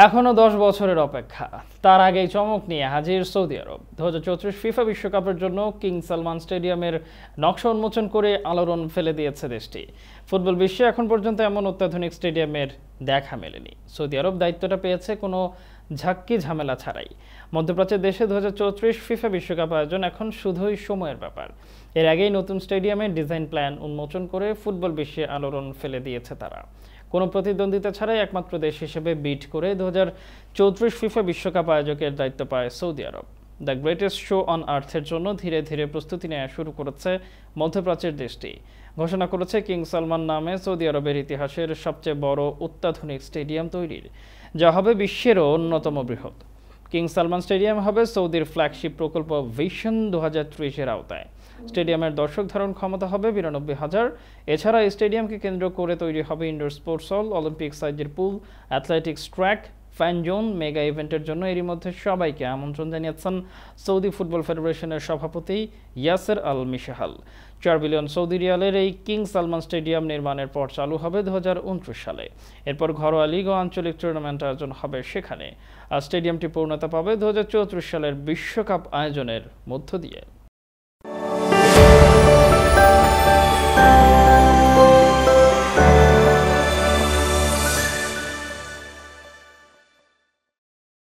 এখনো ১০ বছরের অপেক্ষা, তার আগেই চমক নিয়ে হাজির সৌদি আরব। ২০৩৪ ফিফা বিশ্বকাপের জন্য কিং সালমান স্টেডিয়ামের নকশা উন্মোচন করে আলোড়ন ফেলে দিয়েছে দেশটি। ফুটবল বিশ্বে এখন পর্যন্ত এমন অত্যাধুনিক স্টেডিয়ামের দেখা মেলেনি। সৌদি আরব দায়িত্বটা পেয়েছে কোনো ঝাক্কি ঝামেলা ছাড়াই। মধ্যপ্রাচ্যের দেশে ২০৩৪ ফিফা বিশ্বকাপ আয়োজন এখন শুধুই সময়ের ব্যাপার। এর আগেই নতুন স্টেডিয়ামের ডিজাইন প্ল্যান উন্মোচন করে ফুটবল বিশ্বে আলোড়ন ফেলে দিয়েছে তারা। কোনো প্রতিদ্বন্দ্বিতা ছাড়াই একমাত্র দেশ হিসেবে বিট করে ২০৩৪ ফিফা বিশ্বকাপ আয়োজকের দায়িত্ব পায় Saudi Arab. The greatest show on আর্থের জন্য ধীরে ধীরে প্রস্তুতি নেওয়া শুরু করেছে মধ্যপ্রাচ্যের দেশটি। ঘোষণা করেছে কিং সালমান নামে সৌদি আরবের ইতিহাসের সবচেয়ে বড় অত্যাধুনিক স্টেডিয়াম তৈরির, যা হবে বিশ্বেরও অন্যতম বৃহৎ। কিং সালমান স্টেডিয়াম হবে সৌদির ফ্ল্যাগশিপ প্রকল্প ভিশন ২০৩০-এর আওতায়। স্টেডিয়ামের দর্শক ধারণ ক্ষমতা হবে ৯২,০০০। এছাড়া এই স্টেডিয়ামকে কেন্দ্র করে তৈরি হবে ইনডোর স্পোর্টস হল, অলিম্পিক সাইজের pool, athletics track, fan zone. Mega ইভেন্টের জন্য এরই মধ্যে সবাইকে আমন্ত্রণ জানিয়েছেন সৌদি ফুটবল ফেডারেশনের সভাপতি ইয়াসের আল মিশাহাল। ৪ বিলিয়ন সৌদি রিয়ালের এই কিং সালমান স্টেডিয়াম নির্মাণের পর চালু হবে ২০২৯ সালে। এরপর ঘরোয়া লিগ ও আঞ্চলিক টুর্নামেন্ট আয়োজন হবে সেখানে। আর স্টেডিয়ামটি পূর্ণতা পাবে ২০৩৪ সালের বিশ্বকাপ আয়োজনের মধ্য দিয়ে।